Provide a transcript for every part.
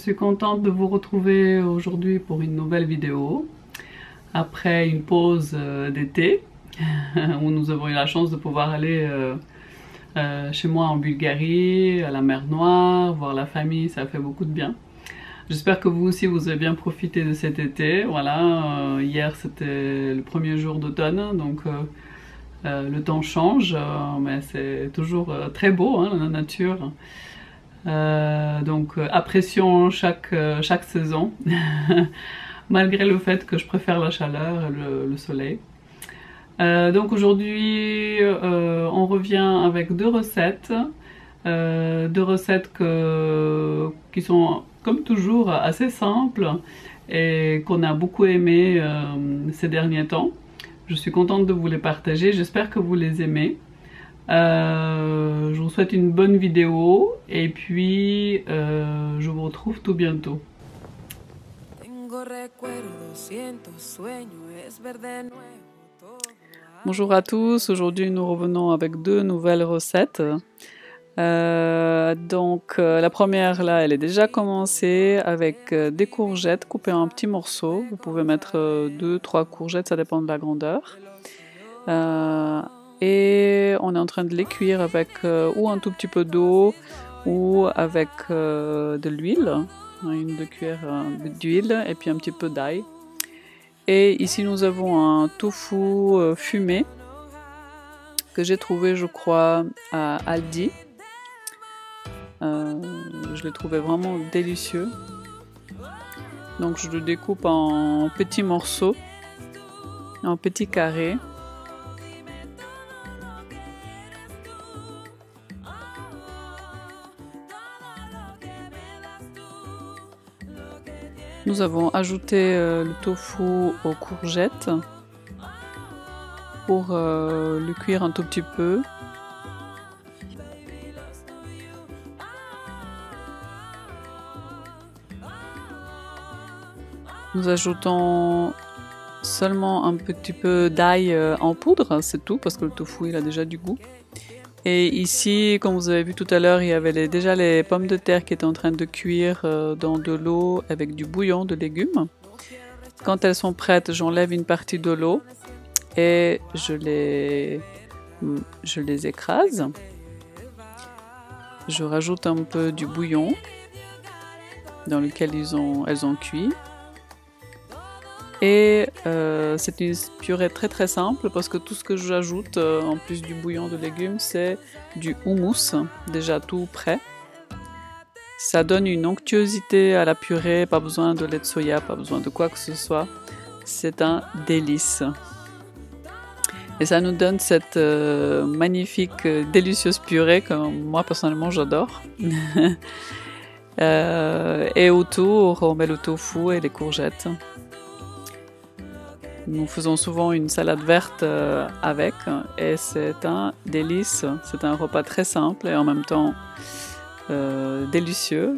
suis contente de vous retrouver aujourd'hui pour une nouvelle vidéo. Après une pause d'été, où nous avons eu la chance de pouvoir aller chez moi en Bulgarie, à la mer Noire, voir la famille, ça fait beaucoup de bien. J'espère que vous aussi vous avez bien profité de cet été. Voilà, hier c'était le premier jour d'automne, donc le temps change, mais c'est toujours très beau, hein, la nature. Donc apprécions chaque saison, malgré le fait que je préfère la chaleur et le soleil. Donc aujourd'hui on revient avec deux recettes qui sont comme toujours assez simples et qu'on a beaucoup aimé ces derniers temps. Je suis contente de vous les partager, j'espère que vous les aimez. Je vous souhaite une bonne vidéo et puis je vous retrouve tout bientôt. Bonjour à tous, aujourd'hui nous revenons avec deux nouvelles recettes. La première là, elle est déjà commencée avec des courgettes coupées en petits morceaux. Vous pouvez mettre 2-3 courgettes, ça dépend de la grandeur. Et on est en train de les cuire avec ou un tout petit peu d'eau ou avec de l'huile, une 2 cuillères d'huile et puis un petit peu d'ail. Et ici nous avons un tofu fumé que j'ai trouvé, je crois, à Aldi. Je l'ai trouvé vraiment délicieux. Donc je le découpe en petits morceaux, en petits carrés. Nous avons ajouté le tofu aux courgettes pour le cuire un tout petit peu. Nous ajoutons seulement un petit peu d'ail en poudre, c'est tout, parce que le tofu il a déjà du goût. Et ici, comme vous avez vu tout à l'heure, il y avait déjà les pommes de terre qui étaient en train de cuire dans de l'eau avec du bouillon de légumes. Quand elles sont prêtes, j'enlève une partie de l'eau et je les écrase. Je rajoute un peu du bouillon dans lequel elles ont cuit. Et c'est une purée très très simple parce que tout ce que j'ajoute en plus du bouillon de légumes, c'est du houmous, déjà tout prêt. Ça donne une onctuosité à la purée, pas besoin de lait de soya, pas besoin de quoi que ce soit. C'est un délice. Et ça nous donne cette magnifique, délicieuse purée que moi personnellement j'adore. Et autour, on met le tofu et les courgettes. Nous faisons souvent une salade verte avec et c'est un délice. C'est un repas très simple et en même temps délicieux.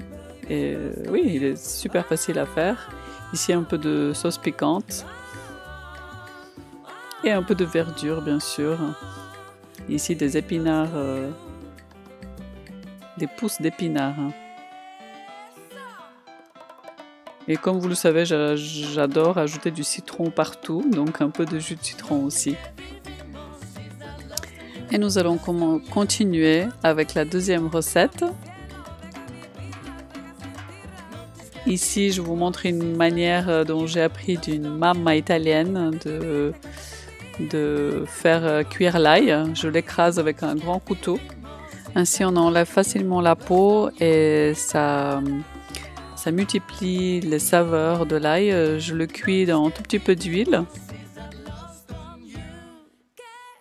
Et oui, il est super facile à faire. Ici un peu de sauce piquante et un peu de verdure bien sûr. Ici des épinards, des pousses d'épinards. Et comme vous le savez, j'adore ajouter du citron partout, donc un peu de jus de citron aussi. Et nous allons continuer avec la deuxième recette. Ici, je vous montre une manière dont j'ai appris d'une mamma italienne de faire cuire l'ail. Je l'écrase avec un grand couteau. Ainsi, on enlève facilement la peau et ça multiplie les saveurs de l'ail. Je le cuis dans un tout petit peu d'huile.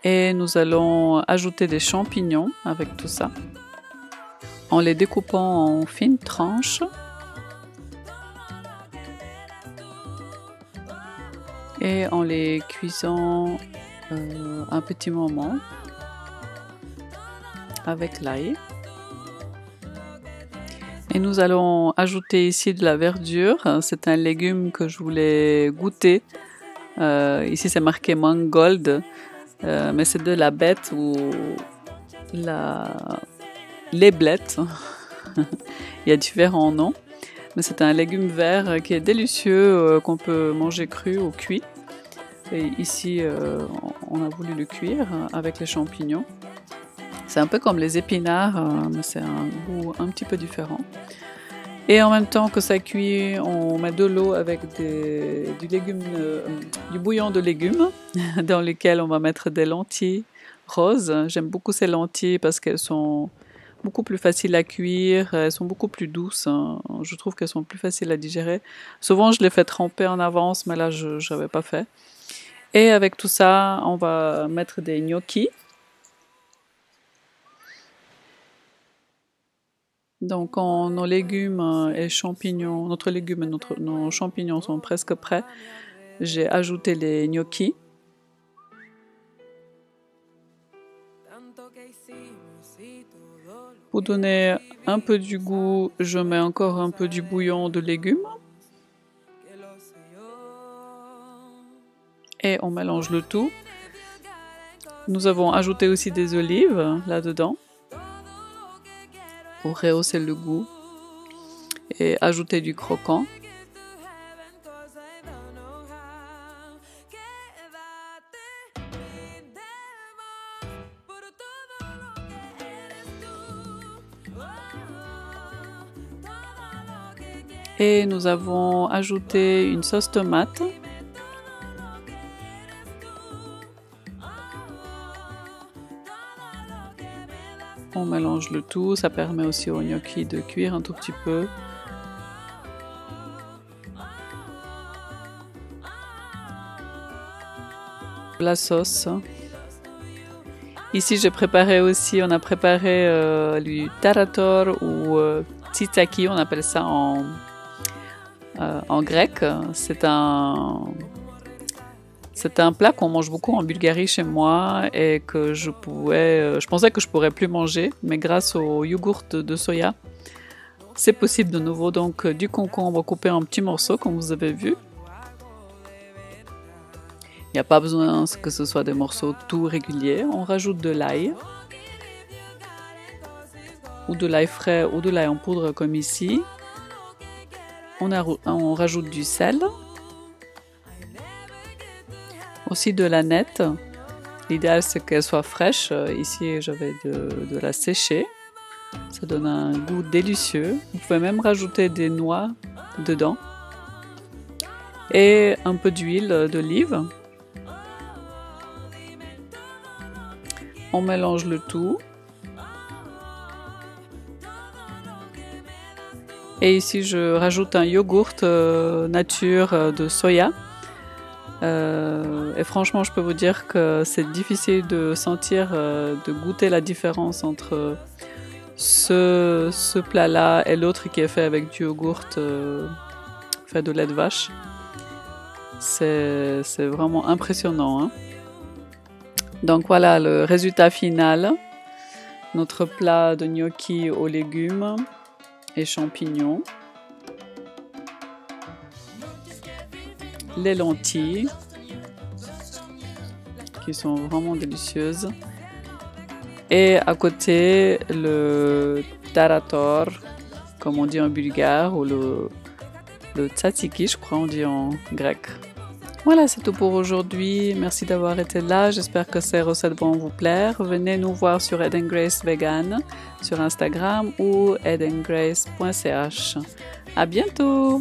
Et nous allons ajouter des champignons avec tout ça. En les découpant en fines tranches. Et en les cuisant un petit moment avec l'ail. Et nous allons ajouter ici de la verdure. C'est un légume que je voulais goûter. Ici c'est marqué mangold, mais c'est de la bête ou les blettes. Il y a différents noms. mais c'est un légume vert qui est délicieux, qu'on peut manger cru ou cuit. Et ici, on a voulu le cuire avec les champignons. C'est un peu comme les épinards, mais c'est un goût un petit peu différent. Et en même temps que ça cuit, on met de l'eau avec du bouillon de légumes dans lequel on va mettre des lentilles roses. J'aime beaucoup ces lentilles parce qu'elles sont beaucoup plus faciles à cuire, elles sont beaucoup plus douces. Je trouve qu'elles sont plus faciles à digérer. Souvent, je les fais tremper en avance, mais là, je n'avais pas fait. Et avec tout ça, on va mettre des gnocchis. Donc, quand nos légumes et champignons, nos champignons sont presque prêts, j'ai ajouté les gnocchis. Pour donner un peu du goût, je mets encore un peu du bouillon de légumes. Et on mélange le tout. Nous avons ajouté aussi des olives là-dedans pour rehausser le goût et ajouter du croquant. Et nous avons ajouté une sauce tomate. On mélange le tout, ça permet aussi aux gnocchis de cuire un tout petit peu. La sauce. Ici, on a préparé du tarator ou tzatziki, on appelle ça en grec. C'est un plat qu'on mange beaucoup en Bulgarie chez moi et que je pensais que je pourrais plus manger, mais grâce au yogourt de soya, c'est possible de nouveau. Donc du concombre coupé en petits morceaux, comme vous avez vu. Il n'y a pas besoin que ce soit des morceaux tout réguliers. On rajoute de l'ail, ou de l'ail frais, ou de l'ail en poudre comme ici. On rajoute du sel. Aussi de la nette. L'idéal c'est qu'elle soit fraîche. Ici j'avais de la sécher. Ça donne un goût délicieux. Vous pouvez même rajouter des noix dedans. Et un peu d'huile d'olive. On mélange le tout. Et ici je rajoute un yogourt nature de soya. Et franchement, je peux vous dire que c'est difficile de sentir, de goûter la différence entre ce plat-là et l'autre qui est fait avec du yogourt fait de lait de vache. C'est vraiment impressionnant, hein. Donc voilà le résultat final. Notre plat de gnocchi aux légumes et champignons. Les lentilles qui sont vraiment délicieuses et à côté le tarator comme on dit en bulgare ou le tzatziki, je crois on dit en grec. Voilà, c'est tout pour aujourd'hui. Merci d'avoir été là. J'espère que ces recettes vont vous plaire. Venez nous voir sur Ed & Grace Vegan sur Instagram ou edandgrace.ch. À bientôt!